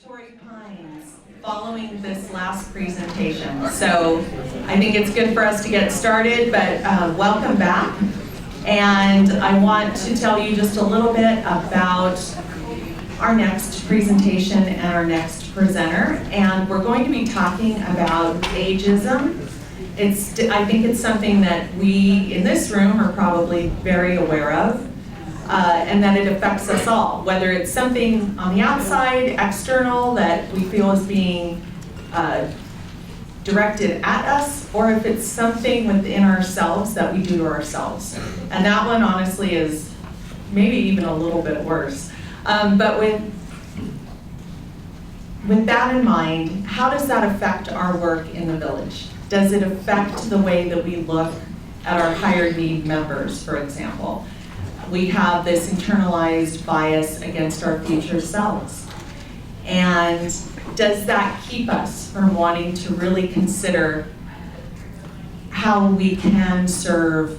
Tori Pines following this last presentation. So I think it's good for us to get started, but welcome back. And I want to tell you just a little bit about our next presentation and our next presenter. And we're going to be talking about ageism. I think it's something that we in this room are probably very aware of. And that it affects us all, whether it's something on the outside, external, that we feel is being directed at us, or if it's something within ourselves that we do to ourselves. And that one, honestly, is maybe even a little bit worse. But with that in mind, how does that affect our work in the village? Does it affect the way that we look at our higher need members, for example? We have this internalized bias against our future selves. And does that keep us from wanting to really consider how we can serve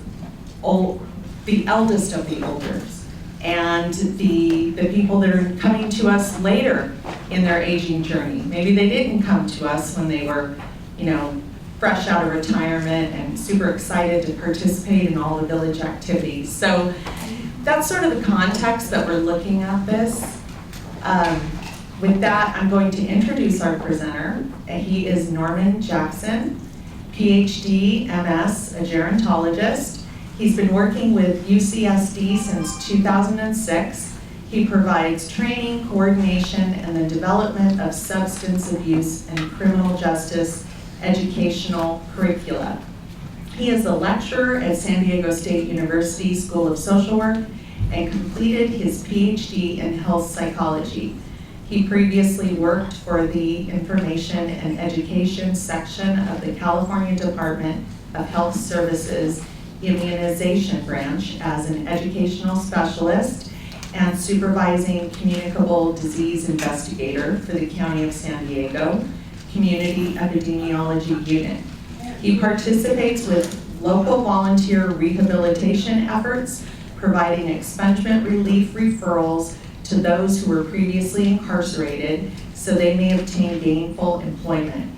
the eldest of the elders and the people that are coming to us later in their aging journey? Maybe they didn't come to us when they were, fresh out of retirement and super excited to participate in all the village activities. So that's sort of the context that we're looking at this. With that, I'm going to introduce our presenter. He is Norman Jackson, Ph.D., MS, a gerontologist. He's been working with UCSD since 2006. He provides training, coordination, and the development of substance abuse and criminal justice educational curricula. He is a lecturer at San Diego State University School of Social Work and completed his Ph.D. in health psychology. He previously worked for the Information and Education section of the California Department of Health Services Immunization Branch as an educational specialist and supervising communicable disease investigator for the County of San Diego Community Epidemiology Unit. He participates with local volunteer rehabilitation efforts, providing expungement relief referrals to those who were previously incarcerated so they may obtain gainful employment.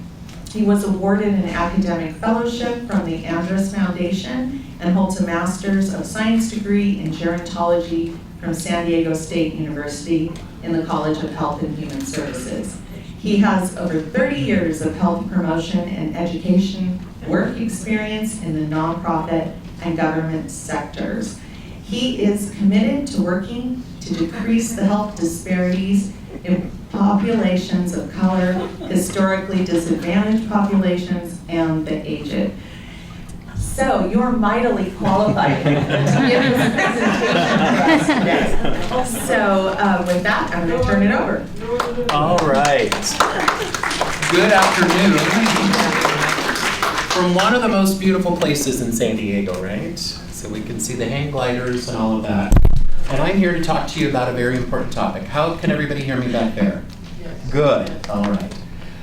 He was awarded an academic fellowship from the Andrus Foundation and holds a Master's of Science degree in gerontology from San Diego State University in the College of Health and Human Services. He has over 30 years of health promotion and education work experience in the nonprofit and government sectors. He is committed to working to decrease the health disparities in populations of color, historically disadvantaged populations, and the aged. So you're mightily qualified to give this presentation for us today. So with that, I'm going to turn it over. All right. Good afternoon. From one of the most beautiful places in San Diego, right? So we can see the hang gliders and all of that. And I'm here to talk to you about a very important topic. How can everybody hear me back there? Yes. Good. All right.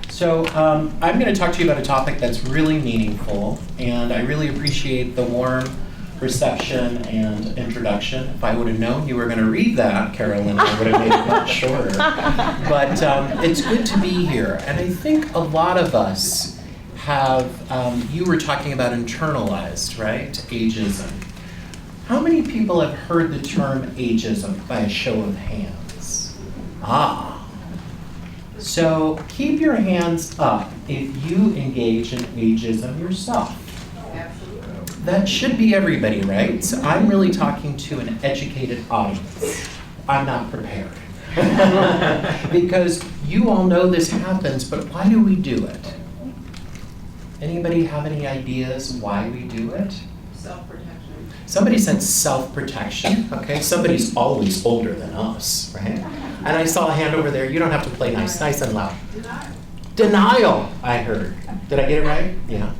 So I'm going to talk to you about a topic that's really meaningful, and I really appreciate the warm reception and introduction. If I would have known you were going to read that, Carolyn, I would have made it much shorter. But it's good to be here, and I think a lot of us have, you were talking about internalized, right? Ageism. How many people have heard the term ageism by a show of hands? So keep your hands up if you engage in ageism yourself. Absolutely. That should be everybody, right? So I'm really talking to an educated audience. I'm not prepared. Because you all know this happens, but why do we do it? Anybody have any ideas why we do it? Self-protection. Somebody said self-protection. Okay, somebody's always older than us, right? And I saw a hand over there. You don't have to play nice and loud. Denial. Denial, I heard. Did I get it right? Yeah.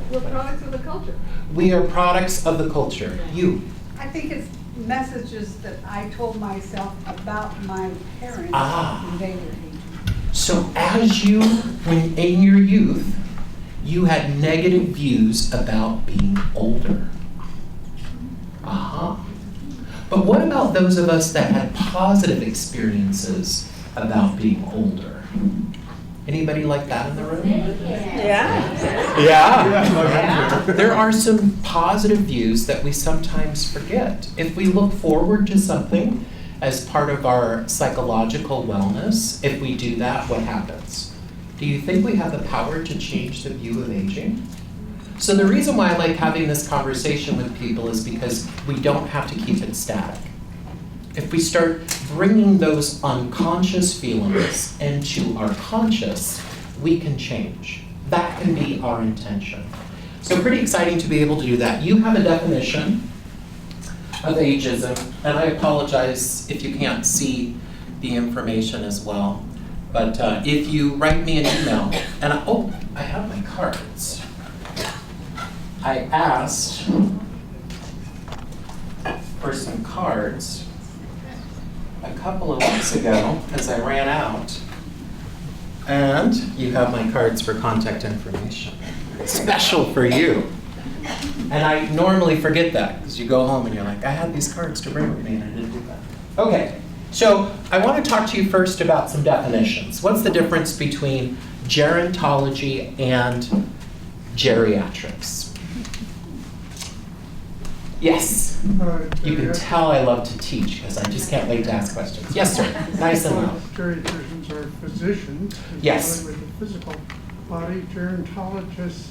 We're products of the culture. We are products of the culture. You. I think it's messages that I told myself about my parents when they were aging. So as you, when in your youth, you had negative views about being older. But what about those of us that had positive experiences about being older. Anybody like that in the room? Yeah. Yeah. There are some positive views that we sometimes forget. If we look forward to something as part of our psychological wellness, if we do that, what happens? Do you think we have the power to change the view of aging? So the reason why I like having this conversation with people is because we don't have to keep it static. If we start bringing those unconscious feelings into our conscious, we can change. That can be our intention. So pretty exciting to be able to do that. You have a definition of ageism, and I apologize if you can't see the information as well. But if you write me an email, and I have my cards. I asked for some cards a couple of weeks ago because I ran out. And you have my cards for contact information. Special for you. And I normally forget that because you go home and you're like, I had these cards to bring with me and I didn't do that. Okay, so I want to talk to you first about some definitions. What's the difference between gerontology and geriatrics? Yes. You can tell I love to teach because I just can't wait to ask questions. Yes, sir. Nice and loud. Geriatricians are physicians. Yes. With the physical body. Gerontologists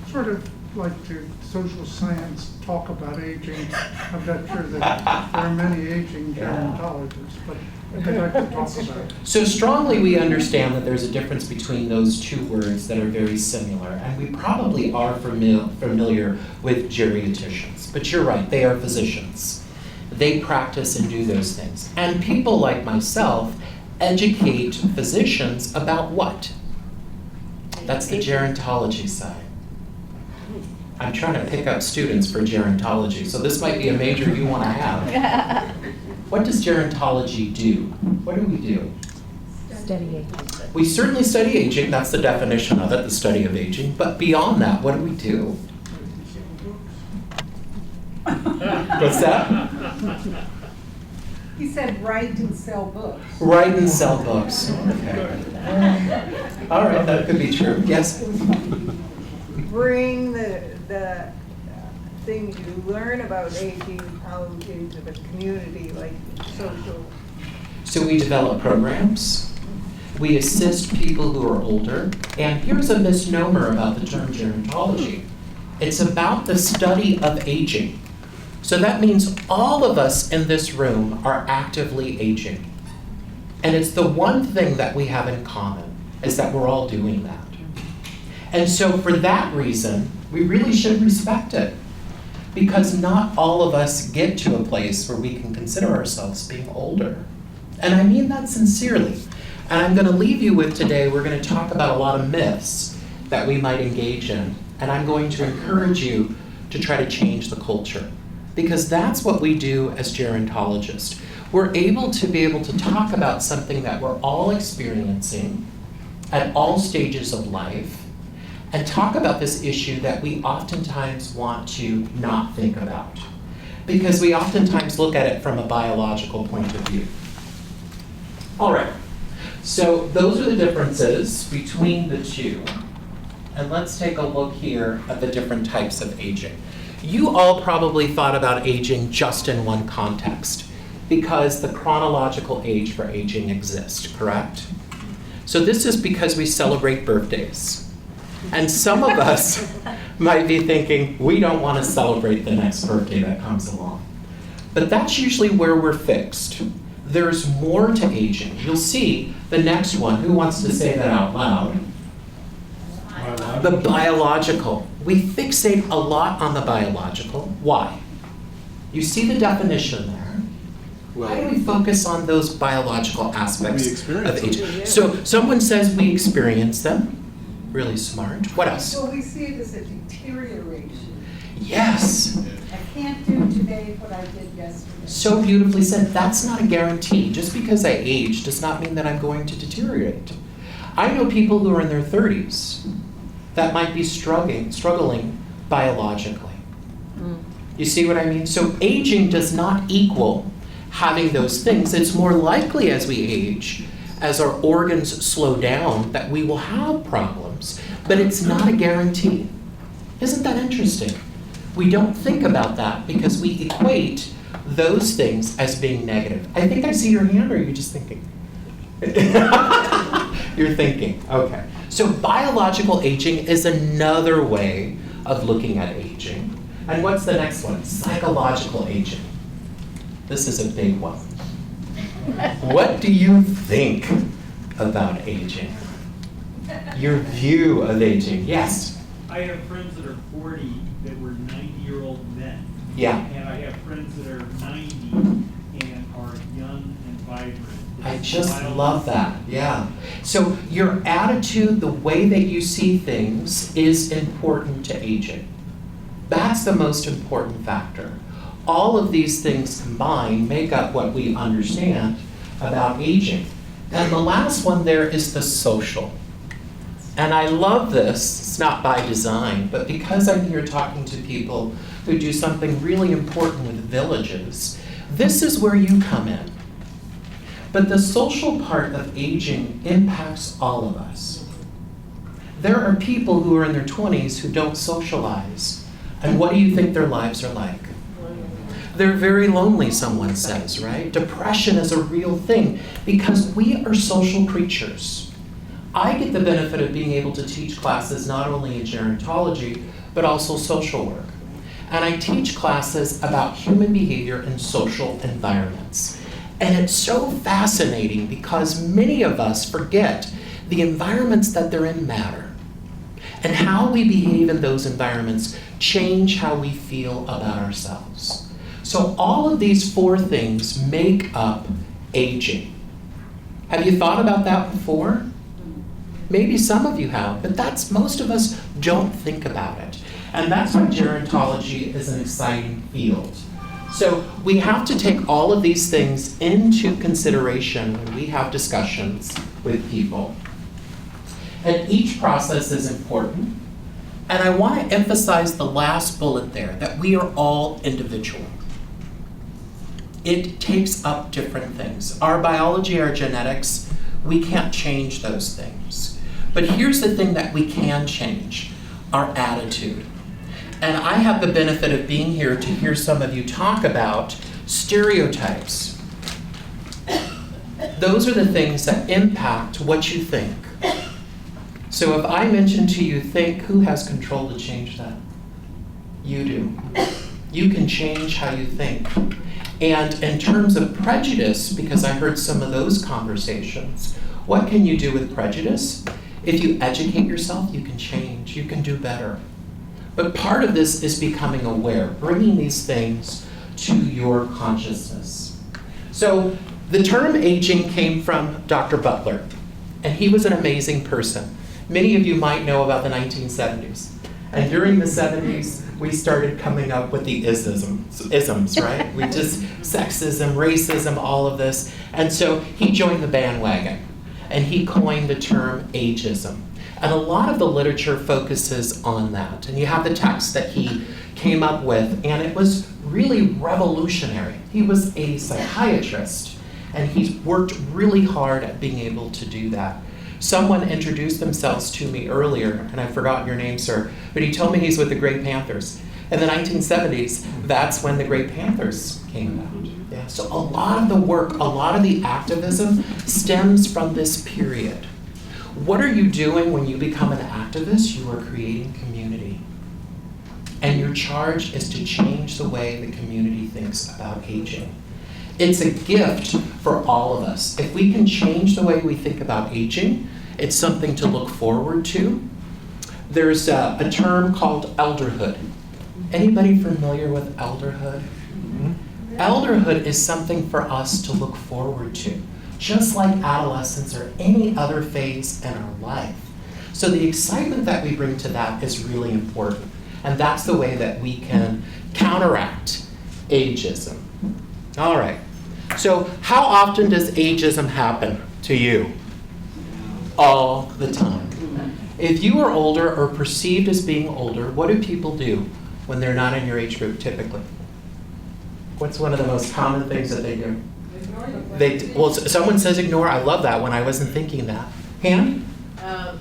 sort of like to social science talk about aging. I'm not sure that there are many aging gerontologists, but I'd like to talk about it. So strongly we understand that there's a difference between those two words that are very similar, and we probably are familiar with geriatricians. But you're right, they are physicians. They practice and do those things. And people like myself educate physicians about what? That's the gerontology side. I'm trying to pick up students for gerontology, so this might be a major you want to have. What does gerontology do? What do we do? Study aging. We certainly study aging, that's the definition of it, the study of aging, but beyond that, what do we do? What's that? He said write and sell books. Write and sell books. Okay. All right, that could be true. Yes? Bring the things you learn about aging out into the community, like social. So we develop programs. We assist people who are older. And here's a misnomer about the term gerontology. It's about the study of aging. So that means all of us in this room are actively aging. And it's the one thing that we have in common, is that we're all doing that. And so for that reason, we really should respect it. Because not all of us get to a place where we can consider ourselves being older. And I mean that sincerely. And I'm going to leave you with today, we're going to talk about a lot of myths that we might engage in. And I'm going to encourage you to try to change the culture. Because that's what we do as gerontologists. We're able to talk about something that we're all experiencing at all stages of life, and talk about this issue that we oftentimes want to not think about. Because we oftentimes look at it from a biological point of view. All right, so those are the differences between the two. And let's take a look here at the different types of aging. You all probably thought about aging just in one context, because the chronological age for aging exists, correct? So this is because we celebrate birthdays. And some of us might be thinking, we don't want to celebrate the next birthday that comes along. But that's usually where we're fixed. There's more to aging. You'll see the next one. Who wants to say that out loud? The biological. We fixate a lot on the biological. Why? You see the definition there. Why do we focus on those biological aspects of aging? So someone says we experience them. Really smart. What else? So we see it as a deterioration. Yes. I can't do today what I did yesterday. So beautifully said. That's not a guarantee. Just because I age does not mean that I'm going to deteriorate. I know people who are in their 30s that might be struggling biologically. You see what I mean? So aging does not equal having those things. It's more likely as we age as our organs slow down, that we will have problems, but it's not a guarantee. Isn't that interesting? We don't think about that because we equate those things as being negative. I think I see your hand, or are you just thinking? You're thinking, okay. So biological aging is another way of looking at aging. And what's the next one? Psychological aging. This is a big one. What do you think about aging? Your view of aging, yes? I have friends that are 40 that were 90-year-old men. Yeah. And I have friends that are 90 and are young and vibrant. I just love that, yeah. So your attitude, the way that you see things is important to aging. That's the most important factor. All of these things combined make up what we understand about aging. And the last one there is the social. And I love this, it's not by design, but because I'm here talking to people who do something really important with villages, this is where you come in. But the social part of aging impacts all of us. There are people who are in their 20s who don't socialize. And what do you think their lives are like? They're very lonely, someone says, right? Depression is a real thing because we are social creatures. I get the benefit of being able to teach classes not only in gerontology, but also social work. And I teach classes about human behavior in social environments. And it's so fascinating because many of us forget the environments that they're in matter. And how we behave in those environments change how we feel about ourselves. So all of these four things make up aging. Have you thought about that before? Maybe some of you have, but most of us don't think about it. And that's why gerontology is an exciting field. So we have to take all of these things into consideration when we have discussions with people. And each process is important. And I want to emphasize the last bullet there, that we are all individual. It takes up different things. Our biology, our genetics, we can't change those things. But here's the thing that we can change, our attitude. And I have the benefit of being here to hear some of you talk about stereotypes. Those are the things that impact what you think. So if I mention to you, think, who has control to change that? You do. You can change how you think. And in terms of prejudice, because I heard some of those conversations, what can you do with prejudice? If you educate yourself, you can change, you can do better. But part of this is becoming aware, bringing these things to your consciousness. So the term aging came from Dr. Butler, and he was an amazing person. Many of you might know about the 1970s. And during the 70s, we started coming up with the isms, right? We just, sexism, racism, all of this. And so he joined the bandwagon, and he coined the term ageism. And a lot of the literature focuses on that. And you have the text that he came up with, and it was really revolutionary. He was a psychiatrist, and he's worked really hard at being able to do that. Someone introduced themselves to me earlier, and I've forgotten your name, sir, but he told me he's with the Great Panthers. In the 1970s, that's when the Great Panthers came about. Yeah, so a lot of the work, a lot of the activism stems from this period. What are you doing when you become an activist? You are creating community. And your charge is to change the way the community thinks about aging. It's a gift for all of us. If we can change the way we think about aging, it's something to look forward to. There's a term called elderhood. Anybody familiar with elderhood? Mm-hmm. Elderhood is something for us to look forward to, just like adolescence or any other phase in our life. So the excitement that we bring to that is really important. And that's the way that we can counteract ageism. All right. So how often does ageism happen to you? All the time. If you are older or perceived as being older, what do people do when they're not in your age group typically? What's one of the most common things that they do? Well, someone says ignore. I love that one. I wasn't thinking that. Hand?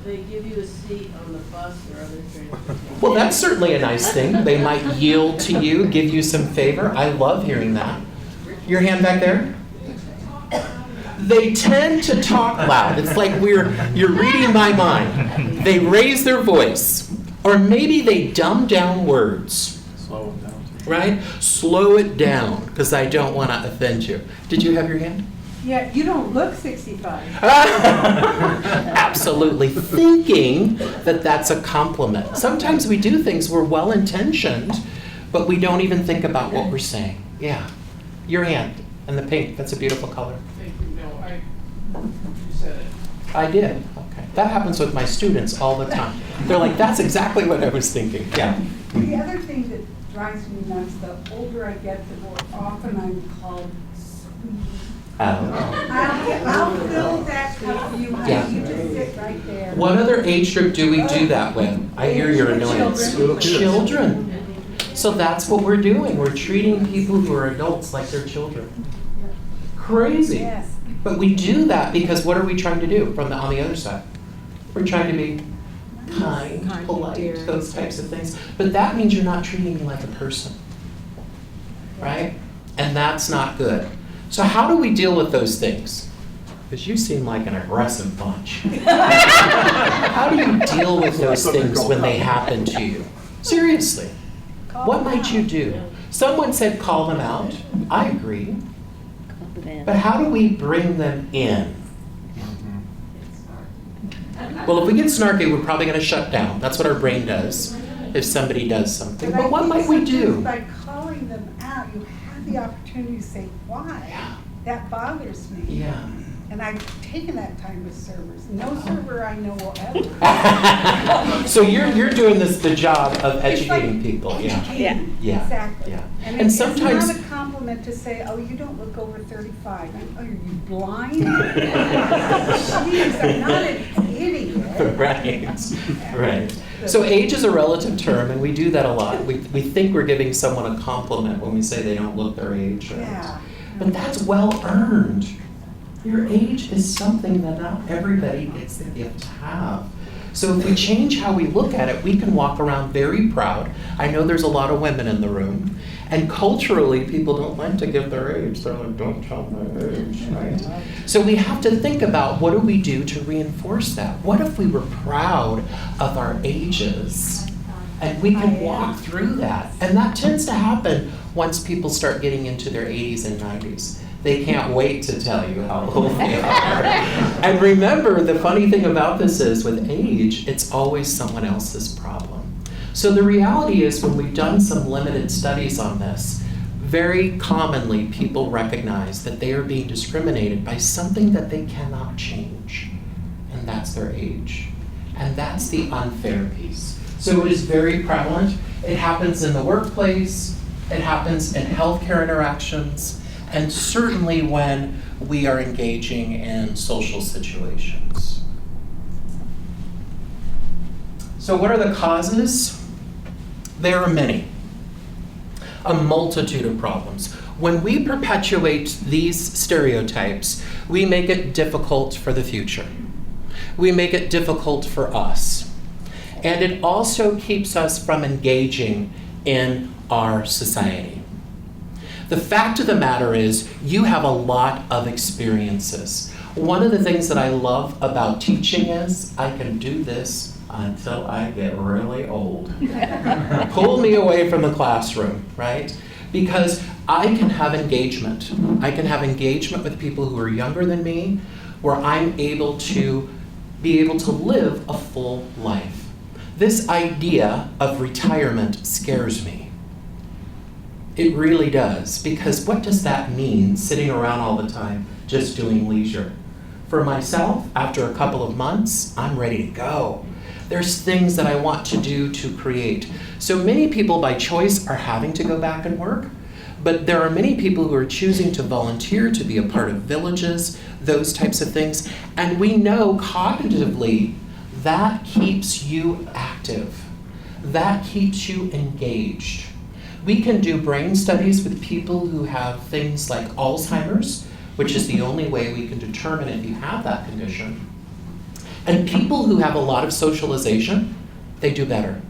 They give you a seat on the bus or other transportation. Well, that's certainly a nice thing. They might yield to you, give you some favor. I love hearing that. Your hand back there? They tend to talk loud. It's like you're reading my mind. They raise their voice. Or maybe they dumb down words. Slow it down. Right? Slow it down, because I don't want to offend you. Did you have your hand? Yeah, you don't look 65. Absolutely. Thinking that that's a compliment. Sometimes we do things, we're well-intentioned, but we don't even think about what we're saying. Yeah. Your hand. And the pink. That's a beautiful color. Thank you. No, you said it. I did. Okay. That happens with my students all the time. They're like, that's exactly what I was thinking. Yeah. The other thing that drives me nuts, the older I get, the more often I'm called sweetie. I'll fill that cup for you, honey. Yeah. You just sit right there. What other age group do we do that with? I hear your annoyance. Children. So that's what we're doing. We're treating people who are adults like they're children. Crazy. Yes. But we do that because what are we trying to do on the other side? We're trying to be kind, polite, those types of things. But that means you're not treating me like a person. Right? And that's not good. So how do we deal with those things? Because you seem like an aggressive bunch. How do you deal with those things when they happen to you? Seriously. What might you do? Someone said call them out. I agree. But how do we bring them in? Well, if we get snarky, we're probably going to shut down. That's what our brain does if somebody does something. But what might we do? By calling them out, you have the opportunity to say, why? Yeah. That bothers me. Yeah. And I've taken that time with servers. No server I know will ever. So you're doing the job of educating It's like people. educating. Yeah. Exactly. Yeah. And, And it's sometimes- not a compliment to say, oh, you don't look over 35. Are you blind? Jeez, I'm not an idiot. Right. So age is a relative term, and we do that a lot. We think we're giving someone a compliment when we say they don't look their age. Right? Yeah. But that's well earned. Your age is something that not everybody gets the gift to have. So if we change how we look at it, we can walk around very proud. I know there's a lot of women in the room. And culturally, people don't like to give their age. They're like, don't tell my age, right? So we have to think about what do we do to reinforce that? What if we were proud of our ages? And we can walk through that. And that tends to happen once people start getting into their 80s and 90s. They can't wait to tell you how old they are. And remember, the funny thing about this is with age, it's always someone else's problem. So the reality is when we've done some limited studies on this, very commonly people recognize that they are being discriminated by something that they cannot change. And that's their age. And that's the unfair piece. So it is very prevalent. It happens in the workplace. It happens in healthcare interactions. And certainly when we are engaging in social situations. So what are the causes? There are many. A multitude of problems. When we perpetuate these stereotypes, we make it difficult for the future. We make it difficult for us. And it also keeps us from engaging in our society. The fact of the matter is, you have a lot of experiences. One of the things that I love about teaching is, I can do this until I get really old. Pull me away from the classroom, right? Because I can have engagement. I can have engagement with people who are younger than me, where I'm able to be able to live a full life. This idea of retirement scares me. It really does, because what does that mean, sitting around all the time, just doing leisure? For myself, after a couple of months, I'm ready to go. There's things that I want to do to create. So many people by choice are having to go back and work, but there are many people who are choosing to volunteer, to be a part of villages, those types of things. And we know cognitively that keeps you active. That keeps you engaged. We can do brain studies with people who have things like Alzheimer's, which is the only way we can determine if you have that condition. And people who have a lot of socialization, they do better.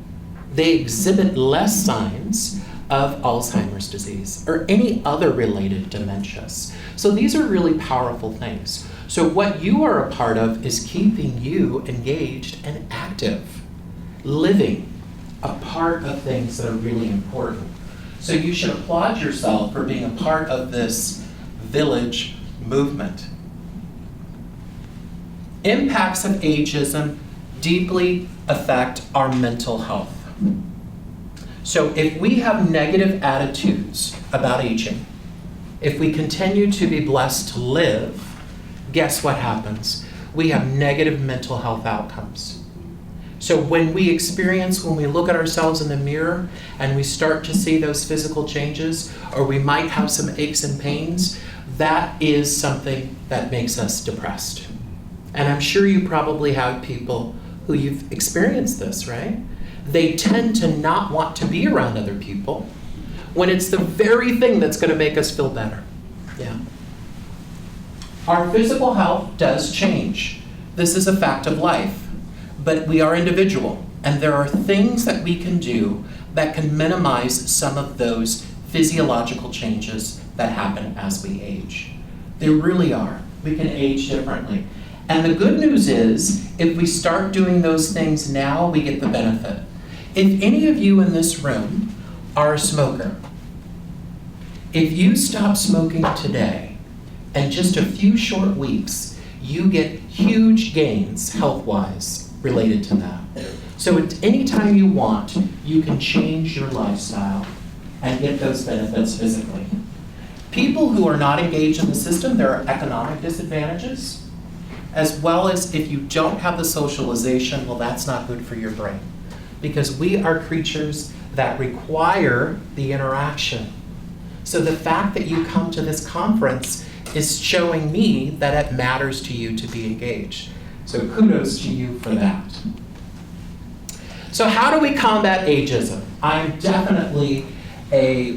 They exhibit less signs of Alzheimer's disease or any other related dementias. So these are really powerful things. So what you are a part of is keeping you engaged and active, living a part of things that are really important. So you should applaud yourself for being a part of this village movement. Impacts of ageism deeply affect our mental health. So if we have negative attitudes about aging, if we continue to be blessed to live, guess what happens? We have negative mental health outcomes. So when we look at ourselves in the mirror and we start to see those physical changes, or we might have some aches and pains, that is something that makes us depressed. And I'm sure you probably have people who you've experienced this, right? They tend to not want to be around other people when it's the very thing that's going to make us feel better. Yeah. Our physical health does change. This is a fact of life. But we are individual, and there are things that we can do that can minimize some of those physiological changes that happen as we age. They really are. We can age differently. And the good news is, if we start doing those things now, we get the benefit. If any of you in this room are a smoker, if you stop smoking today, in just a few short weeks, you get huge gains health-wise related to that. So at any time you want, you can change your lifestyle and get those benefits physically. People who are not engaged in the system, there are economic disadvantages, as well as if you don't have the socialization, well, that's not good for your brain. Because we are creatures that require the interaction. So the fact that you come to this conference is showing me that it matters to you to be engaged. So kudos to you for that. So how do we combat ageism? I'm definitely a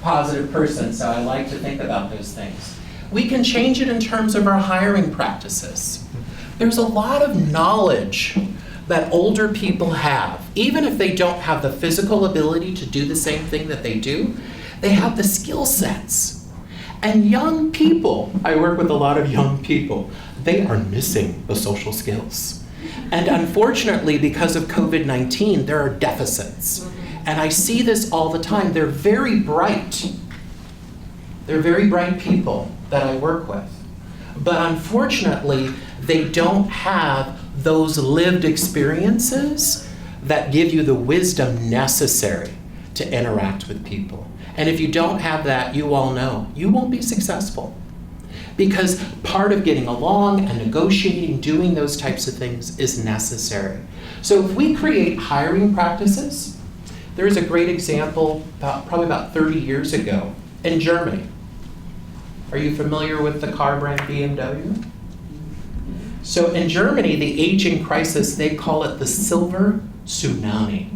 positive person, so I like to think about those things. We can change it in terms of our hiring practices. There's a lot of knowledge that older people have. Even if they don't have the physical ability to do the same thing that they do, they have the skill sets. And young people, I work with a lot of young people, they are missing the social skills. And unfortunately, because of COVID-19, there are deficits. And I see this all the time. They're very bright. They're very bright people that I work with. But unfortunately, they don't have those lived experiences that give you the wisdom necessary to interact with people. And if you don't have that, you all know, you won't be successful. Because part of getting along and negotiating, doing those types of things is necessary. So if we create hiring practices, there is a great example probably about 30 years ago in Germany. Are you familiar with the car brand BMW? So in Germany, the aging crisis, they call it the silver tsunami.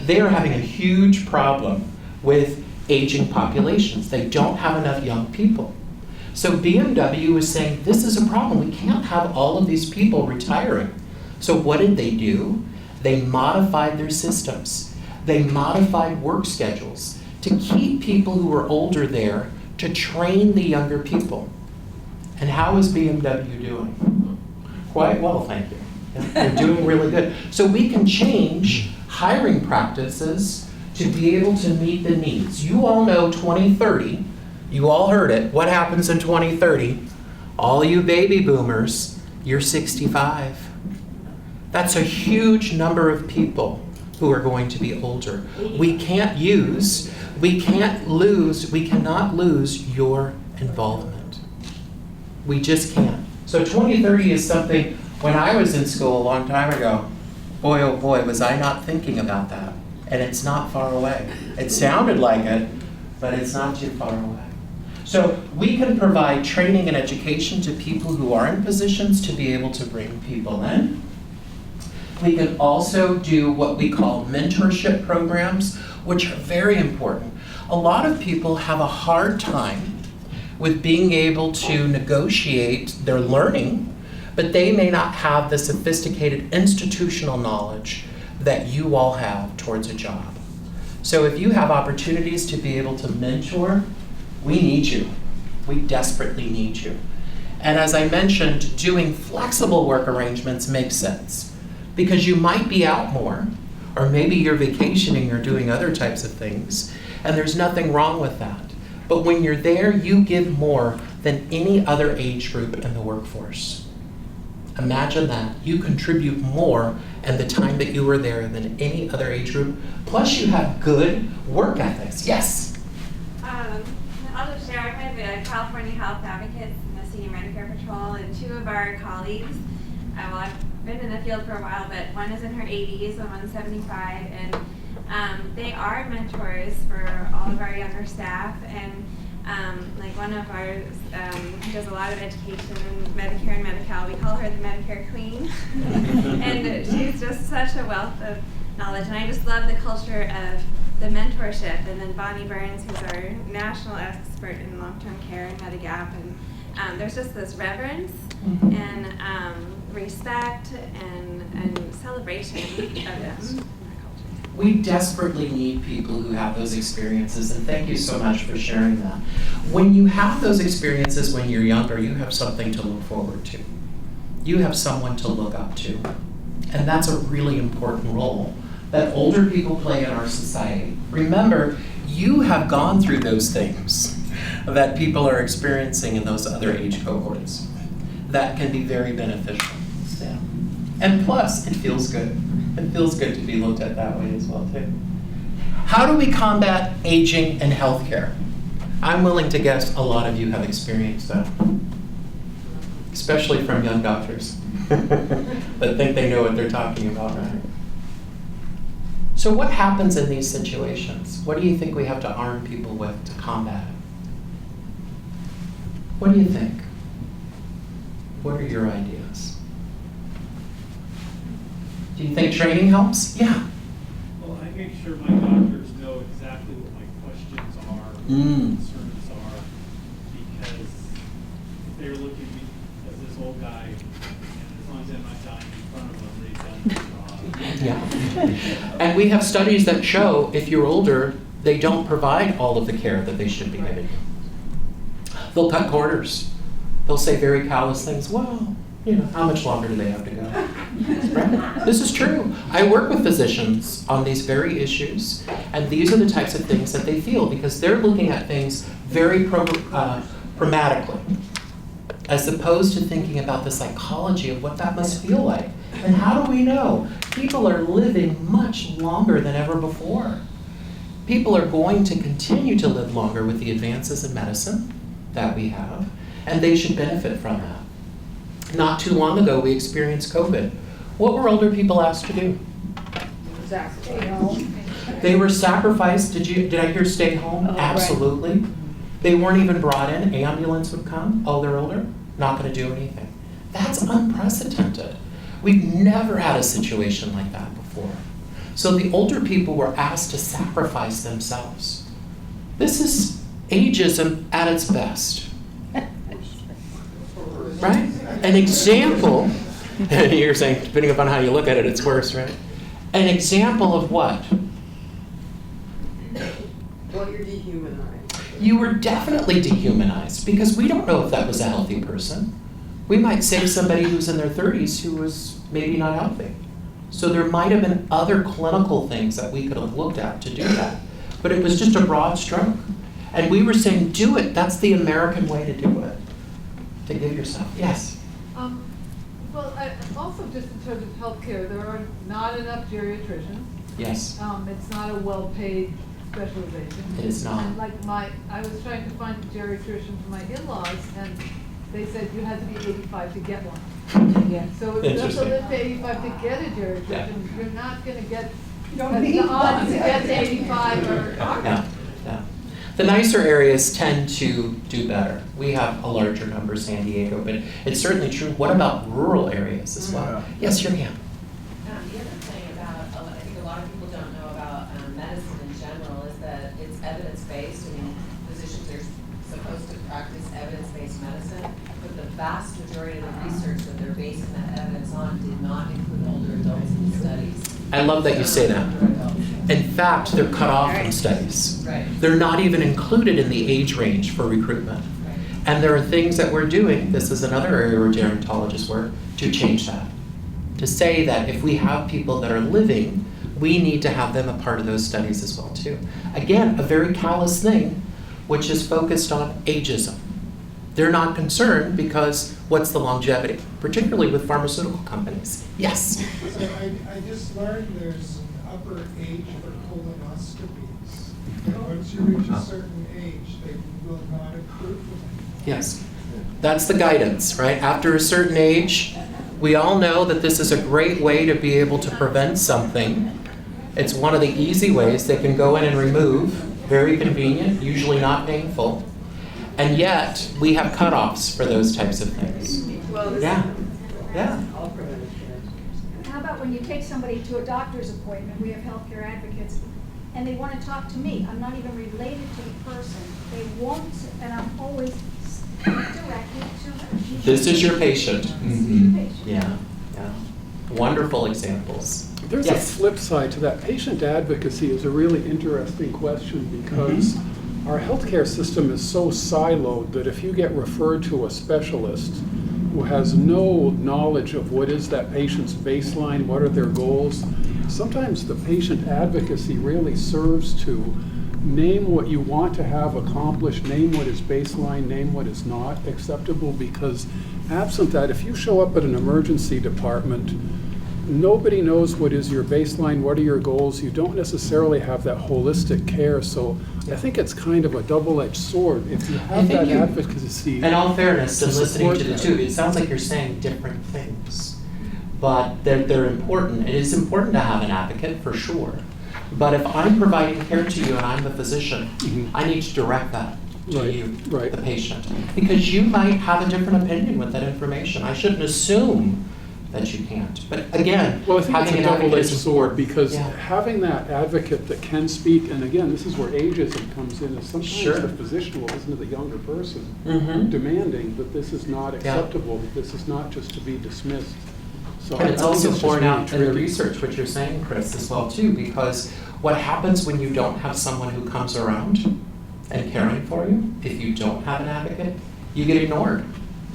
They are having a huge problem with aging populations. They don't have enough young people. So BMW is saying, this is a problem. We can't have all of these people retiring. So what did they do? They modified their systems. They modified work schedules to keep people who were older there to train the younger people. And how is BMW doing? Quite well, thank you. They're doing really good. So we can change hiring practices to be able to meet the needs. You all know 2030, you all heard it. What happens in 2030? All you baby boomers, you're 65. That's a huge number of people who are going to be older. We cannot lose your involvement. We just can't. So 2030 is something, when I was in school a long time ago, boy, oh boy, was I not thinking about that. And it's not far away. It sounded like it, but it's not too far away. So we can provide training and education to people who are in positions to be able to bring people in. We can also do what we call mentorship programs, which are very important. A lot of people have a hard time with being able to negotiate their learning, but they may not have the sophisticated institutional knowledge that you all have towards a job. So if you have opportunities to be able to mentor, we need you. We desperately need you. And as I mentioned, doing flexible work arrangements makes sense because you might be out more, or maybe you're vacationing or doing other types of things, and there's nothing wrong with that. But when you're there, you give more than any other age group in the workforce. Imagine that. You contribute more in the time that you were there than any other age group. Plus you have good work ethics. Yes? I'll just share. I'm a California Health Advocates in the Senior Medicare Patrol, and two of our colleagues, well, I've been in the field for a while, but one is in her 80s and one's 75, and they are mentors for all of our younger staff. And like one of ours does a lot of education in Medicare and Medi-Cal. We call her the Medicare Queen. And she's just such a wealth of knowledge. And I just love the culture of the mentorship. And then Bonnie Burns, who's our national expert in long-term care and Medigap. And there's just this reverence and respect and celebration of them. We desperately need people who have those experiences, and thank you so much for sharing that. When you have those experiences when you're younger, you have something to look forward to. You have someone to look up to. And that's a really important role that older people play in our society. Remember, you have gone through those things that people are experiencing in those other age cohorts. That can be very beneficial. Yeah. And plus, it feels good. It feels good to be looked at that way as well, too. How do we combat aging in healthcare? I'm willing to guess a lot of you have experienced that, especially from young doctors that think they know what they're talking about, right? So what happens in these situations? What do you think we have to arm people with to combat it? What do you think? What are your ideas? Do you think training helps? Yeah. Well, I make sure my doctors know exactly what my questions are, concerns are, because if they're looking at me as this old guy, and as long as I'm not dying in front of them, they've done their job. Yeah. And we have studies that show if you're older, they don't provide all of the care that they should be giving you. They'll cut corners. They'll say very callous things. Well, you know, how much longer do they have to go? Right? This is true. I work with physicians on these very issues, and these are the types of things that they feel because they're looking at things very pragmatically, as opposed to thinking about the psychology of what that must feel like. And how do we know? People are living much longer than ever before. People are going to continue to live longer with the advances in medicine that we have, and they should benefit from that. Not too long ago, we experienced COVID. What were older people asked to do? Stay home. They were sacrificed. Did I hear stay home? Absolutely. They weren't even brought in. Ambulance would come. Oh, they're older? Not going to do anything. That's unprecedented. We've never had a situation like that before. So the older people were asked to sacrifice themselves. This is ageism at its best. Right? An example, and you're saying, depending upon how you look at it, it's worse, right? An example of what? Well, you're dehumanized. You were definitely dehumanized because we don't know if that was a healthy person. We might save somebody who's in their 30s who was maybe not healthy. So there might have been other clinical things that we could have looked at to do that. But it was just a broad stroke. And we were saying, do it. That's the American way to do it. To give yourself. Yes? Well, also just in terms of healthcare, there are not enough geriatricians. Yes. It's not a well-paid specialization. It is not. And like I was trying to find a geriatrician for my in-laws, and they said you had to be 85 to get one. Yeah. So if you have to Interesting. live to 85 to get a geriatrician, Yeah. you're not going to get don't need the odds to one. get to 85 or Yeah. Yeah. The nicer areas tend to do better. We have a larger number, San Diego, but it's certainly true. What about rural areas as well? Yes, your hand. The other thing about, I think a lot of people don't know about medicine in general is that it's evidence-based. I mean, physicians are supposed to practice medicine, but the vast majority of the research that they're basing that evidence on did not include older adults in the studies. I love that you say that. Older adults. In fact, they're cut off from studies. Right. They're not even included in the age range for recruitment. Right. And there are things that we're doing, this is another area where gerontologists work, to change that. To say that if we have people that are living, we need to have them a part of those studies as well too. Again, a very callous thing, which is focused on ageism. They're not concerned because what's the longevity, particularly with pharmaceutical companies? Yes? So I just learned there's an upper age for colonoscopies. And once you reach a certain age, they will not approve them. Yes. That's the guidance, right? After a certain age, we all know that this is a great way to be able to prevent something. It's one of the easy ways they can go in and remove, very convenient, usually not painful. And yet, we have cutoffs for those types of things. Yeah. How about when you take somebody to a doctor's appointment, we have healthcare advocates, and they want to talk to me. I'm not even related to the person. They won't, and I'm always directed to her. This is your patient. This is your patient. Yeah. Wonderful examples. There's Yes. a flip side to that. Patient advocacy is a really interesting question because our healthcare system is so siloed that if you get referred to a specialist who has no knowledge of what is that patient's baseline, what are their goals, sometimes the patient advocacy really serves to name what you want to have accomplished, name what is baseline, name what is not acceptable, because absent that, if you show up at an emergency department, nobody knows what is your baseline, what are your goals. You don't necessarily have that holistic care. So I think it's kind of a double-edged sword. If you have that advocacy. In all fairness, and listening to the support two, it sounds like you're saying different things. But they're important. It is important to have an advocate, for sure. But if I'm providing care to you and I'm the physician, I need to direct that to you, the patient. Because you might have a different opinion with that information. I shouldn't assume that you can't. But again, well, I think it's having a an advocate double-edged is sword important. because having that advocate that can speak, and again, this is where ageism comes in, is sometimes the physician will listen to the younger person demanding that this is not acceptable, that this is not just to be dismissed. So and it's I think also just borne really out in the research, what you're saying, Chris, as well too, because what happens when you don't have someone who comes around and caring for you, if you don't have an advocate, you get ignored,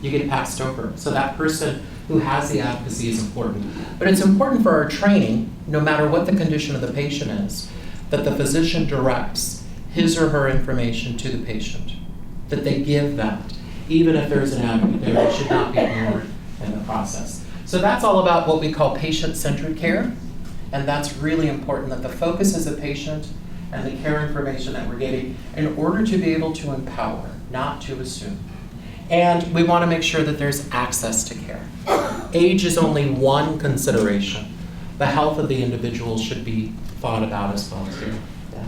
you get passed over. So that person who has the advocacy is important. But it's important for our training, no matter what the condition of the patient is, that the physician directs his or her information to the patient, that they give that, even if there's an advocate there, it should not be ignored in the process. So that's all about what we call patient-centered care, and that's really important, that the focus is the patient and the care information that we're getting in order to be able to empower, not to assume. And we want to make sure that there's access to care. Age is only one consideration. The health of the individual should be thought about as well too. Yeah.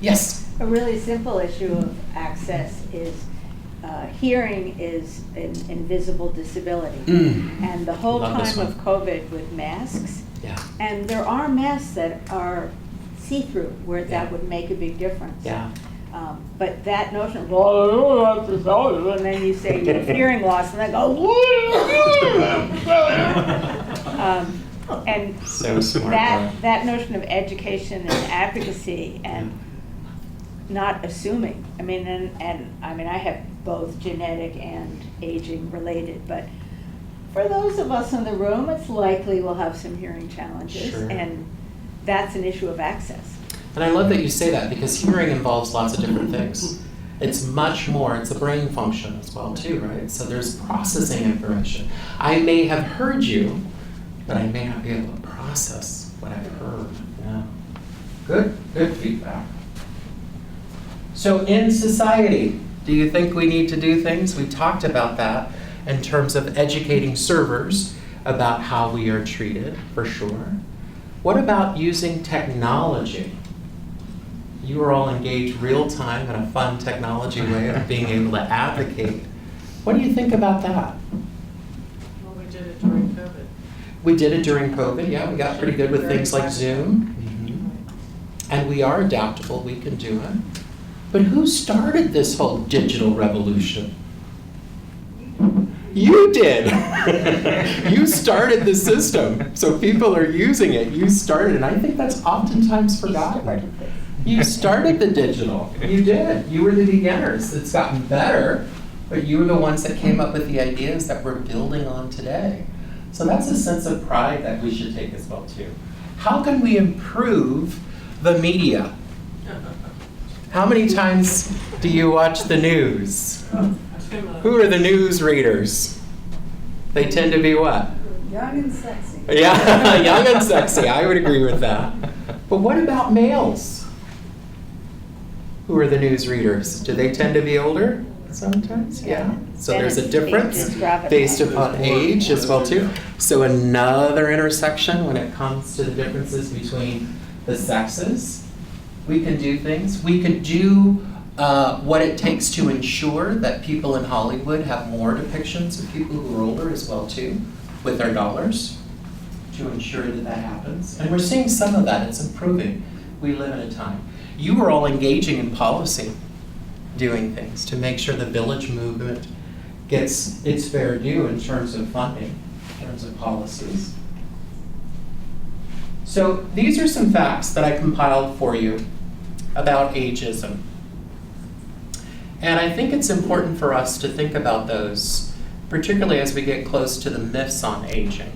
Yes? A really simple issue of access is hearing is an invisible disability. And the whole time of COVID with masks, and there are masks that are see-through where that would make a big difference. But that notion of, and then you say you have hearing loss, and they go, and so smart, that notion of education and advocacy and not assuming. I mean, and I mean, I have both genetic and aging related, but for those of us in the room, it's likely we'll have some hearing challenges, and that's an issue of access. And I love that you say that, because hearing involves lots of different things. It's much more, it's a brain function as well too, right? So there's processing information. I may have heard you, but I may not be able to process what I've heard. Yeah. Good feedback. So in society, do you think we need to do things? We talked about that in terms of educating servers about how we are treated, for sure. What about using technology? You are all engaged real time in a fun technology way of being able to advocate. What do you think about that? Well, we did it during COVID. We did it during COVID, yeah. We got pretty good with things like Zoom. And we are adaptable, we can do it. But who started this whole digital revolution? You did. You started the system, so people are using it. You started, and I think that's oftentimes forgotten. You started the digital. You did. You were the beginners. It's gotten better, but you were the ones that came up with the ideas that we're building on today. So that's a sense of pride that we should take as well too. How can we improve the media? How many times do you watch the news? Who are the news readers? They tend to be what? Young and sexy. Yeah, young and sexy. I would agree with that. But what about males? Who are the news readers? Do they tend to be older sometimes? Yeah. So there's a difference based upon age as well too. So another intersection when it comes to the differences between the sexes. We can do things. We could do what it takes to ensure that people in Hollywood have more depictions of people who are older as well too, with their dollars, to ensure that that happens. And we're seeing some of that. It's improving. We live in a time. You were all engaging in policy, doing things to make sure the village movement gets its fair due in terms of funding, in terms of policies. So these are some facts that I compiled for you about ageism. And I think it's important for us to think about those, particularly as we get close to the myths on aging.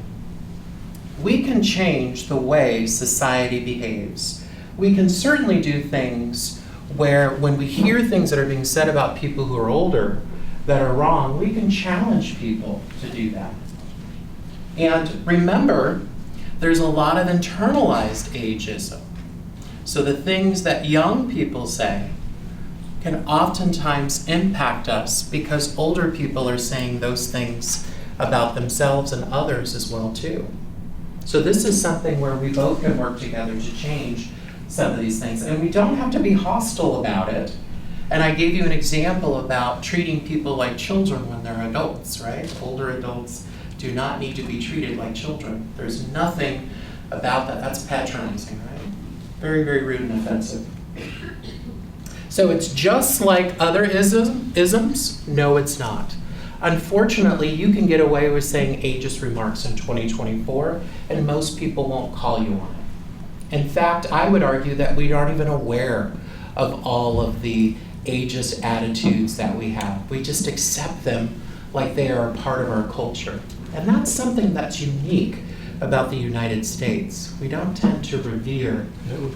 We can change the way society behaves. We can certainly do things where when we hear things that are being said about people who are older that are wrong, we can challenge people to do that. And remember, there's a lot of internalized ageism. So the things that young people say can oftentimes impact us because older people are saying those things about themselves and others as well too. So this is something where we both can work together to change some of these things. And we don't have to be hostile about it. And I gave you an example about treating people like children when they're adults, right? Older adults do not need to be treated like children. There's nothing about that. That's patronizing, right? Very, very rude and offensive. So it's just like other isms? No, it's not. Unfortunately, you can get away with saying ageist remarks in 2024, and most people won't call you on it. In fact, I would argue that we aren't even aware of all of the ageist attitudes that we have. We just accept them like they are a part of our culture. And that's something that's unique about the United States. We don't tend to revere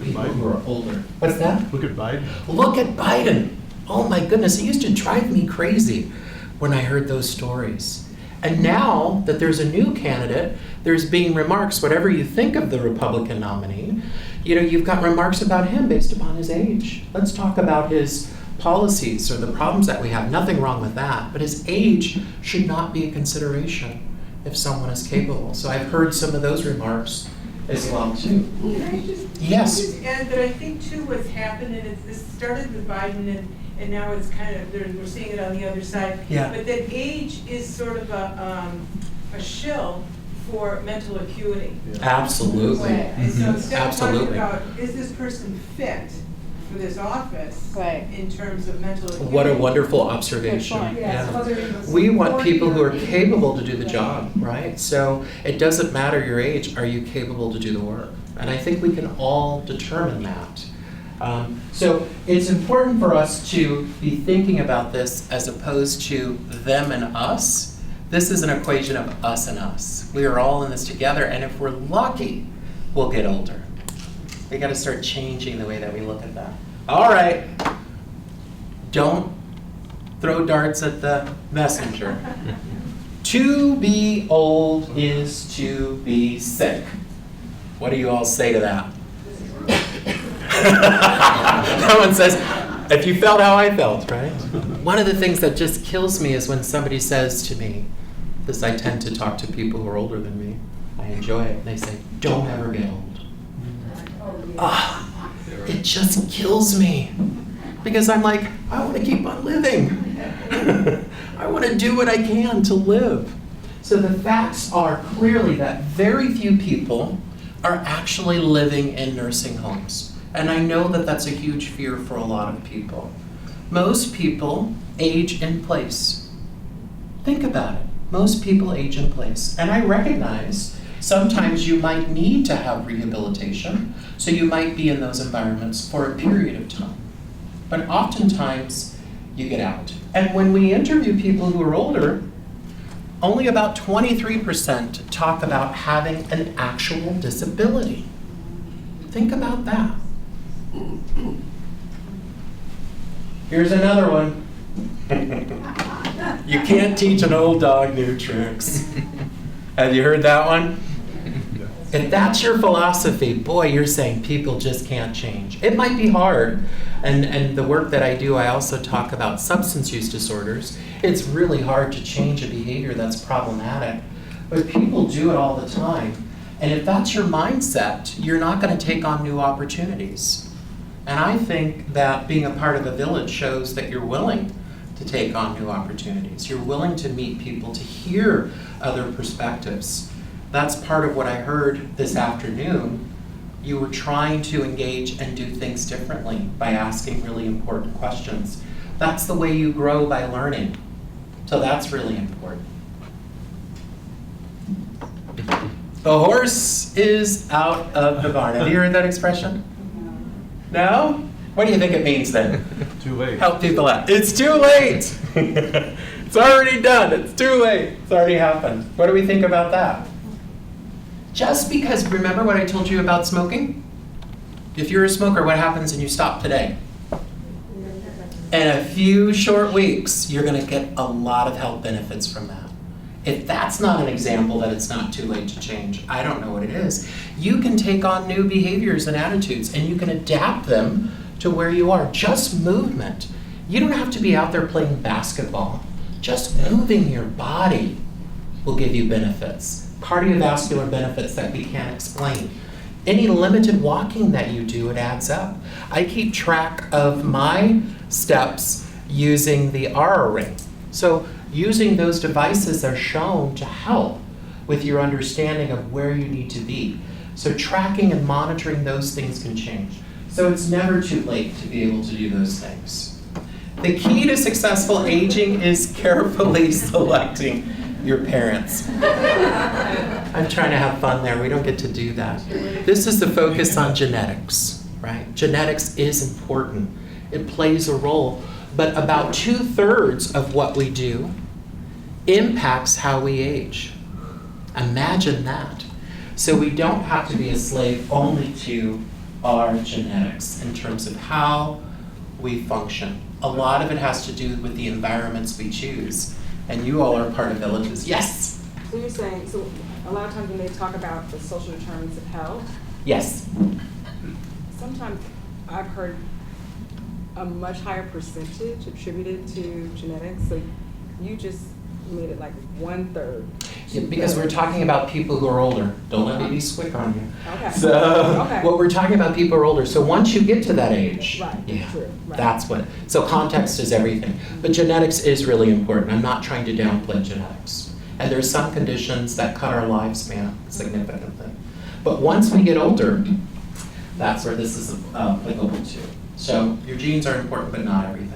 people who are older. What's that? Look at Biden. Look at Biden. Oh my goodness, it used to drive me crazy when I heard those stories. And now that there's a new candidate, there's being remarks, whatever you think of the Republican nominee, you've got remarks about him based upon his age. Let's talk about his policies or the problems that we have. Nothing wrong with that, but his age should not be a consideration if someone is capable. So I've heard some of those remarks as well too. Can I just add that I think too what's happened, and this started with Biden and now it's kind of, we're seeing it on the other side. Yeah. But that age is sort of a shill for mental acuity. Yeah. Absolutely. And so instead of talking Absolutely. about, is this person fit for this office in terms of mental acuity? What a wonderful observation. Yeah. We want people who are capable to do the job, right? So it doesn't matter your age, are you capable to do the work? And I think we can all determine that. So it's important for us to be thinking about this as opposed to them and us. This is an equation of us and us. We are all in this together, and if we're lucky, we'll get older. We got to start changing the way that we look at that. All right. Don't throw darts at the messenger. To be old is to be sick. What do you all say to that? Someone says, if you felt how I felt, right? One of the things that just kills me is when somebody says to me, this I tend to talk to people who are older than me. I enjoy it. And they say, don't ever get old. It just kills me. Because I'm like, I want to keep on living. I want to do what I can to live. So the facts are clearly that very few people are actually living in nursing homes. And I know that that's a huge fear for a lot of people. Most people age in place. Think about it. Most people age in place. And I recognize sometimes you might need to have rehabilitation, so you might be in those environments for a period of time. But oftentimes, you get out. And when we interview people who are older, only about 23% talk about having an actual disability. Think about that. Here's another one. You can't teach an old dog new tricks. Have you heard that one? If that's your philosophy, boy, you're saying people just can't change. It might be hard. And the work that I do, I also talk about substance use disorders. It's really hard to change a behavior that's problematic. But people do it all the time. And if that's your mindset, you're not going to take on new opportunities. And I think that being a part of a village shows that you're willing to take on new opportunities. You're willing to meet people, to hear other perspectives. That's part of what I heard this afternoon. You were trying to engage and do things differently by asking really important questions. That's the way you grow, by learning. So that's really important. The horse is out of the barn. Have you heard that expression? No? What do you think it means then? Too late. Help people out. It's too late. It's already done. It's too late. It's already happened. What do we think about that? Just because, remember what I told you about smoking? If you're a smoker, what happens when you stop today? In a few short weeks, you're going to get a lot of health benefits from that. If that's not an example that it's not too late to change, I don't know what it is. You can take on new behaviors and attitudes, and you can adapt them to where you are. Just movement. You don't have to be out there playing basketball. Just moving your body will give you benefits. Cardiovascular benefits that we can't explain. Any limited walking that you do, it adds up. I keep track of my steps using the Aura ring. So using those devices are shown to help with your understanding of where you need to be. So tracking and monitoring those things can change. So it's never too late to be able to do those things. The key to successful aging is carefully selecting your parents. I'm trying to have fun there. We don't get to do that. This is the focus on genetics, right? Genetics is important. It plays a role. But about 2/3 of what we do impacts how we age. Imagine that. So we don't have to be a slave only to our genetics in terms of how we function. A lot of it has to do with the environments we choose. And you all are part of villages. Yes? So you're saying, so a lot of times when they talk about the social determinants of health, Yes. sometimes I've heard a much higher percentage attributed to genetics. So you just made it like 1/3. Yeah, because we're talking about people who are older. Don't let me be slick on you. Okay. So Okay. what we're talking about, people are older. So once you get to that age, Right. yeah, True. Right. that's what. So context is everything. But genetics is really important. I'm not trying to downplay genetics. And there's some conditions that cut our lifespan significantly. But once we get older, that's where this is applicable to. So your genes are important, but not everything.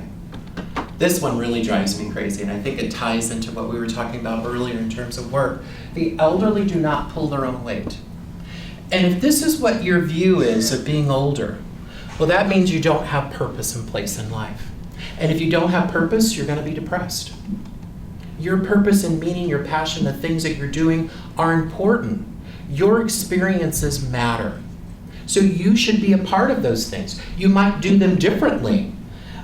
This one really drives me crazy, and I think it ties into what we were talking about earlier in terms of work. The elderly do not pull their own weight. And if this is what your view is of being older, well, that means you don't have purpose and place in life. And if you don't have purpose, you're going to be depressed. Your purpose and meaning, your passion, the things that you're doing are important. Your experiences matter. So you should be a part of those things. You might do them differently,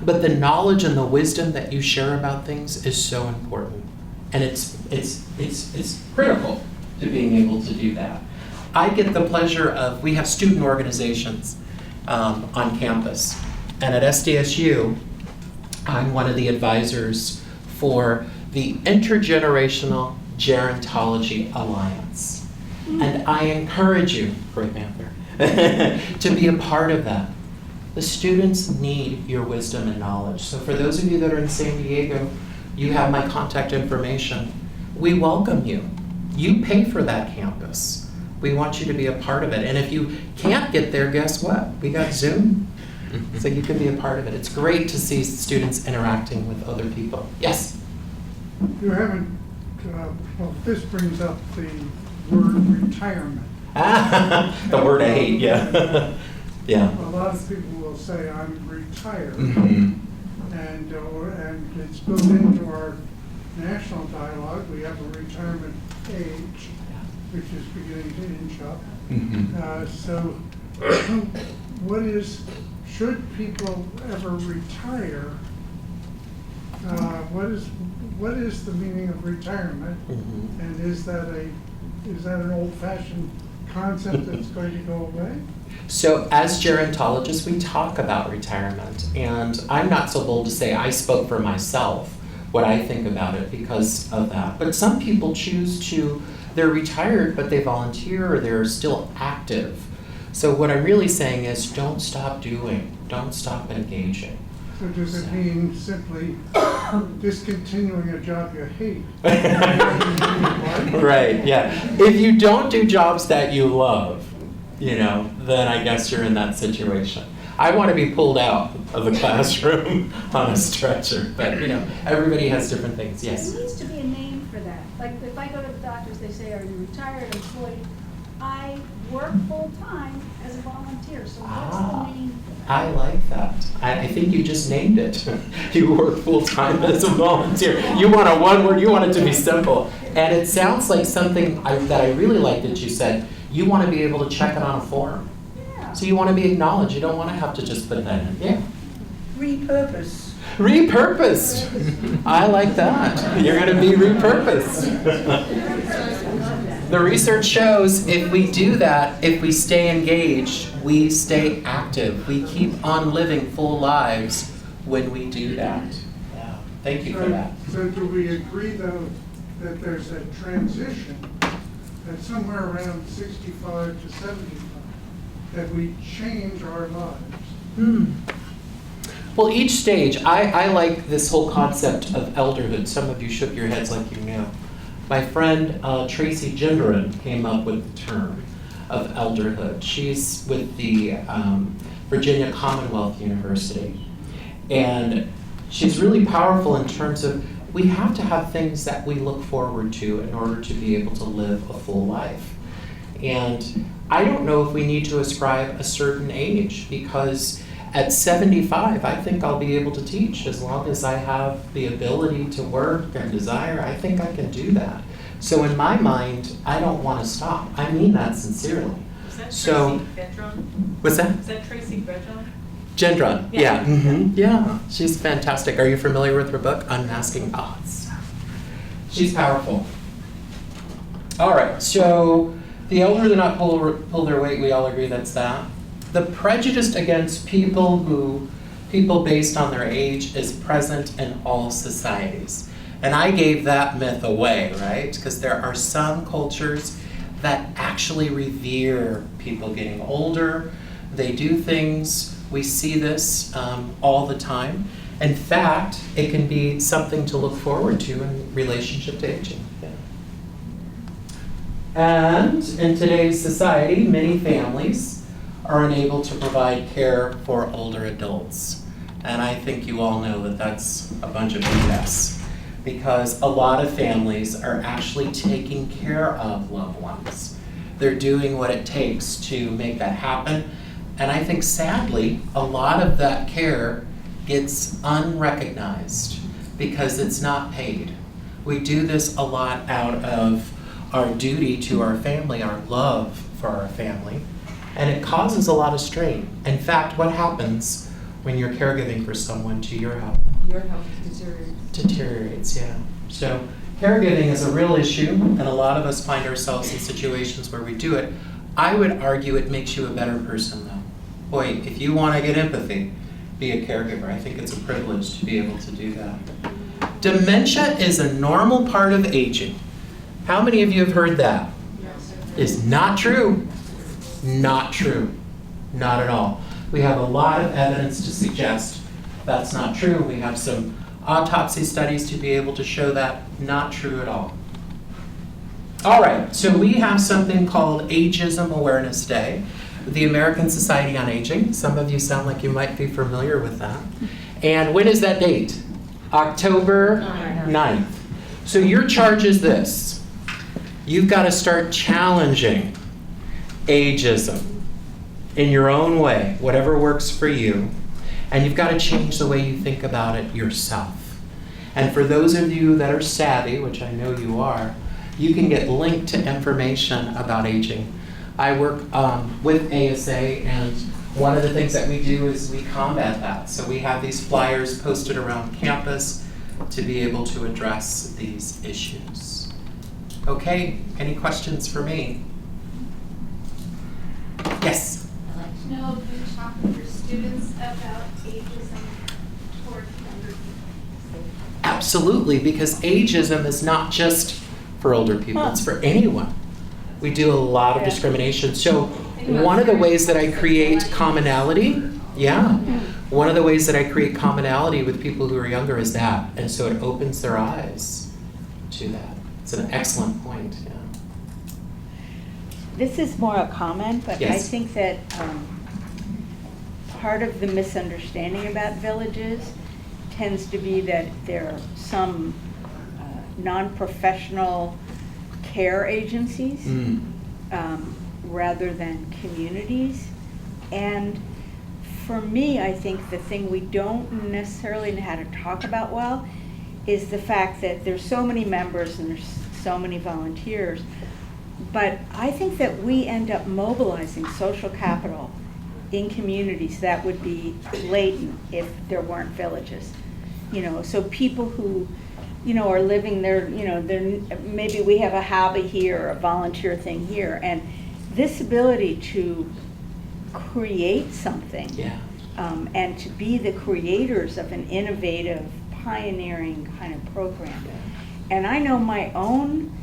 but the knowledge and the wisdom that you share about things is so important. And it's critical to being able to do that. I get the pleasure of, we have student organizations on campus. And at SDSU, I'm one of the advisors for the Intergenerational Gerontology Alliance. And I encourage you, Great Panther, to be a part of that. The students need your wisdom and knowledge. So for those of you that are in San Diego, you have my contact information. We welcome you. You pay for that campus. We want you to be a part of it. And if you can't get there, guess what? We got Zoom. So you can be a part of it. It's great to see students interacting with other people. Yes? You haven't well, this brings up the word retirement. The word I hate, yeah. Yeah. A lot of people will say, I'm retired. Mhm. And it's built into our national dialogue. We have a retirement age, which is beginning to inch up. Mhm. So should people ever retire? What is the meaning of retirement? Mhm. And is that an old-fashioned concept that's going to go away? So as gerontologists, we talk about retirement, and I'm not so bold to say I spoke for myself what I think about it because of that. But some people choose they're retired, but they volunteer or they're still active. So what I'm really saying is don't stop doing, don't stop engaging. So does it mean simply discontinuing a job you hate? Right, yeah. If you don't do jobs that you love, then I guess you're in that situation. I want to be pulled out of the classroom on a stretcher, but everybody has different things. Yes? There needs to be a name for that. Like if I go to the doctors, they say, are you retired, employed? I work full-time as a volunteer, so what's the name for that? I like that. I think you just named it. You work full-time as a volunteer. You want a one word, you want it to be simple. And it sounds like something that I really like that you said. You want to be able to check it on a form. Yeah. So you want to be acknowledged. You don't want to have to just put that in. Yeah. Repurpose. Repurposed. I like that. You're going to be repurposed. The research shows if we do that, if we stay engaged, we stay active. We keep on living full lives when we do that. Yeah. Thank you for that. So do we agree, though, that there's a transition that somewhere around 65 to 75, that we change our lives? Well, each stage, I like this whole concept of elderhood. Some of you shook your heads like you knew. My friend Tracy Gendron came up with the term of elderhood. She's with the Virginia Commonwealth University. And she's really powerful in terms of we have to have things that we look forward to in order to be able to live a full life. And I don't know if we need to ascribe a certain age, because at 75, I think I'll be able to teach as long as I have the ability to work and desire. I think I can do that. So in my mind, I don't want to stop. I mean that sincerely. Is that So, Tracy Gendron? what's that? Is that Tracy Gendron? Gendron, yeah. Yeah. Yeah, she's fantastic. Are you familiar with her book, Unmasking Odds? She's powerful. All right, so the elder do not pull their weight, we all agree that's that. The prejudice against people based on their age is present in all societies. And I gave that myth away, right? Because there are some cultures that actually revere people getting older. They do things, we see this all the time. In fact, it can be something to look forward to in relationship to aging. Yeah. And in today's society, many families are unable to provide care for older adults. And I think you all know that that's a bunch of BS, because a lot of families are actually taking care of loved ones. They're doing what it takes to make that happen. And I think sadly, a lot of that care gets unrecognized because it's not paid. We do this a lot out of our duty to our family, our love for our family, and it causes a lot of strain. In fact, what happens when you're caregiving for someone to your health? Your health deteriorates. Deteriorates, yeah. So caregiving is a real issue, and a lot of us find ourselves in situations where we do it. I would argue it makes you a better person, though. Boy, if you want to get empathy, be a caregiver. I think it's a privilege to be able to do that. Dementia is a normal part of aging. How many of you have heard that? It's not true. Not true. Not at all. We have a lot of evidence to suggest that's not true. We have some autopsy studies to be able to show that not true at all. All right, so we have something called Ageism Awareness Day, the American Society on Aging. Some of you sound like you might be familiar with that. And when is that date? October 9th. So your charge is this. You've got to start challenging ageism in your own way, whatever works for you, and you've got to change the way you think about it yourself. And for those of you that are savvy, which I know you are, you can get linked to information about aging. I work with ASA, and one of the things that we do is we combat that. So we have these flyers posted around campus to be able to address these issues. Okay, any questions for me? Yes? I'd like to know if you talk with your students about ageism toward younger people. Absolutely, because ageism is not just for older people, it's for anyone. We do a lot of discrimination. So one of the ways that I create commonality, one of the ways that I create commonality with people who are younger is that. And so it opens their eyes to that. It's an excellent point, yeah. This is more a comment, but Yes. I think that part of the misunderstanding about villages tends to be that there are some non-professional care agencies rather than communities. And for me, I think the thing we don't necessarily know how to talk about well is the fact that there's so many members and there's so many volunteers, but I think that we end up mobilizing social capital in communities that would be latent if there weren't villages. You know, so people who, you know, are living their, you know, maybe we have a hobby here, or a volunteer thing here, and this ability to create something and to be the creators of an innovative, pioneering kind of program. And I know my own,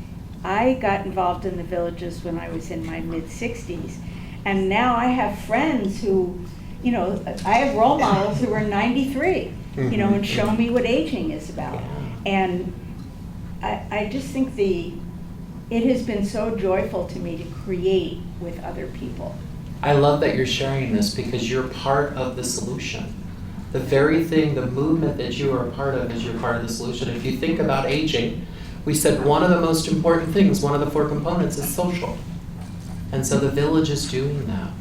I got involved in the villages when I was in my mid-60s, and now I have friends who, you know, I have role models who are 93, you know, and show me what aging is about. And I just think it has been so joyful to me to create with other people. I love that you're sharing this because you're part of the solution. The very thing, the movement that you are a part of is you're part of the solution. If you think about aging, we said one of the most important things, one of the 4 components is social. And so the village is doing that.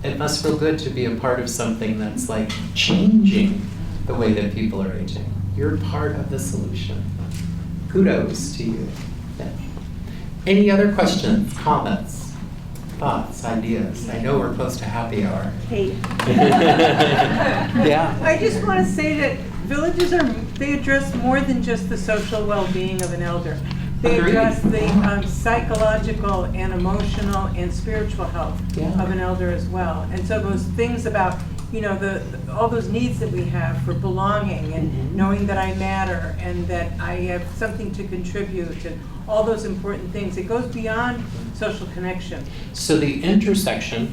It must feel good to be a part of something that's like changing the way that people are aging. You're part of the solution. Kudos to you. Yeah. Any other questions, comments, thoughts, ideas? I know we're close to happy hour. Hey. Yeah. I just want to say that villages they address more than just the social well-being of an elder. They Agreed. address the psychological and emotional and spiritual health of an elder as well. And so those things about, you know, all those needs that we have for belonging and knowing that I matter and that I have something to contribute and all those important things. It goes beyond social connection. So the intersection,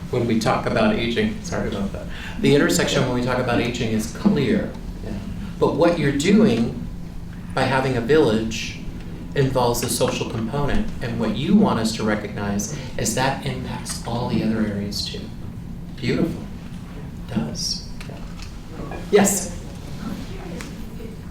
when we talk about aging, sorry about that. The intersection when we talk about aging is clear. Yeah. But what you're doing by having a village involves a social component. And what you want us to recognize is that impacts all the other areas too. Beautiful. It does. Yeah. Yes? Speak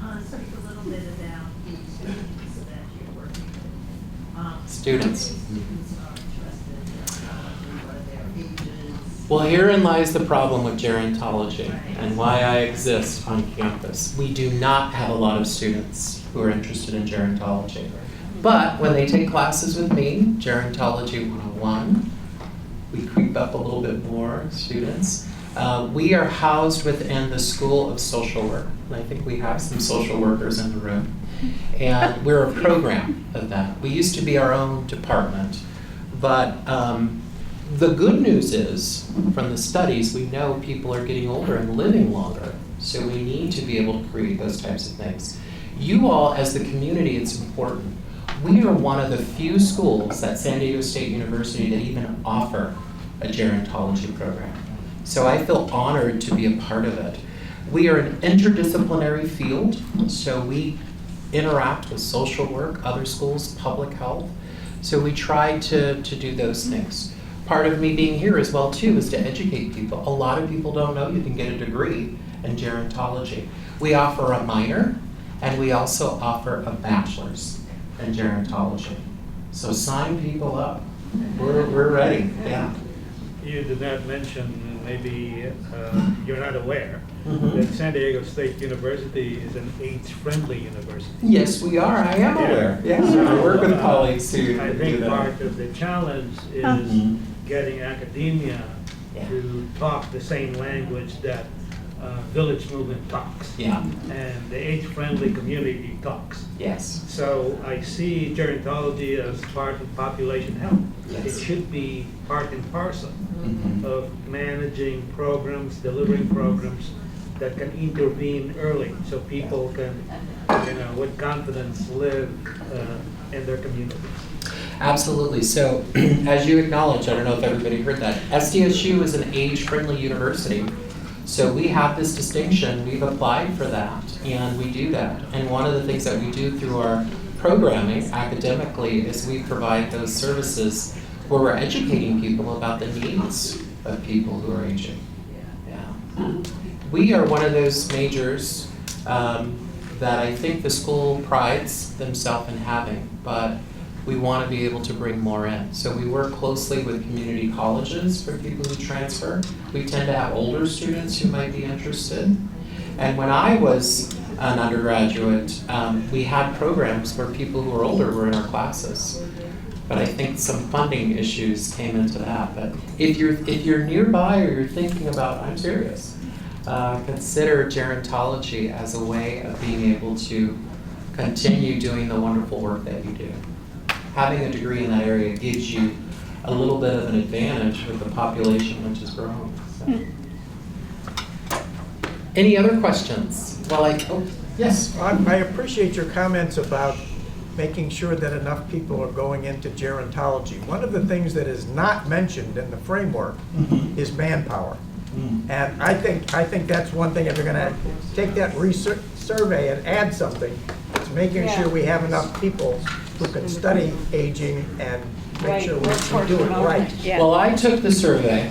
a little bit about the students that you're working with. Students. Students are interested in what are their ages. Well, herein lies the problem with gerontology and why I exist on campus. We do not have a lot of students who are interested in gerontology. But when they take classes with me, Gerontology 101, we creep up a little bit more students. We are housed within the School of Social Work. And I think we have some social workers in the room. And we're a program of that. We used to be our own department. But the good news is, from the studies, we know people are getting older and living longer. So we need to be able to create those types of things. You all, as the community, it's important. We are one of the few schools at San Diego State University that even offer a gerontology program. So I feel honored to be a part of it. We are an interdisciplinary field, so we interact with social work, other schools, public health. So we try to do those things. Part of me being here as well too is to educate people. A lot of people don't know you can get a degree in gerontology. We offer a minor And we also offer a bachelor's in gerontology. So sign people up. We're ready, yeah. You did not mention, maybe you're not aware, Mhm. that San Diego State University is an age-friendly university. Yes, we are. I am aware. Yeah, I work with colleagues who I do think that. part of the challenge is Mhm. getting academia to talk the same language that village movement talks. Yeah. And the age-friendly community talks. Yes. So I see gerontology as part of population health. Yes. It should be part and parcel Mhm. of managing programs, delivering programs that can intervene early, so people can, with confidence live in their communities. Absolutely. So, as you acknowledge, I don't know if everybody heard that, SDSU is an age-friendly university. So we have this distinction, we've applied for that, and we do that. And one of the things that we do through our programming academically is we provide those services where we're educating people about the needs of people who are aging. Yeah. We are one of those majors that I think the school prides themselves in having, but we want to be able to bring more in. So we work closely with community colleges for people who transfer. We tend to have older students who might be interested. And when I was an undergraduate, we had programs where people who were older were in our classes. But I think some funding issues came into that. But if you're nearby or you're thinking about, I'm serious, consider gerontology as a way of being able to continue doing the wonderful work that you do. Having a degree in that area gives you a little bit of an advantage with the population which is growing. So. Any other questions? Yes. I appreciate your comments about making sure that enough people are going into gerontology. One of the things that is not mentioned in the framework is manpower. And I think that's one thing, if you're gonna take that research survey and add something, it's making sure we have enough people who can study aging and make sure we do it right. Well, I took the survey,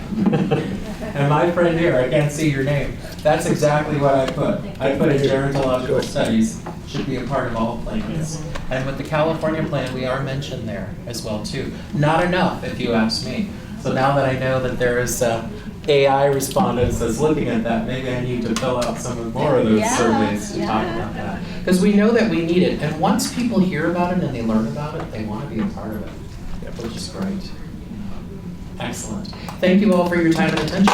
and my friend here, I can't see your name, that's exactly what I put. I put in gerontological studies should be a part of all plans. And with the California plan, we are mentioned there as well too. Not enough, if you ask me. So now that I know that there is AI respondents that's looking at that, maybe I need to fill out some more of those surveys to talk about that. Because we know that we need it, and once people hear about it and they learn about it, they want to be a part of it, which is great. Excellent. Thank you all for your time and attention.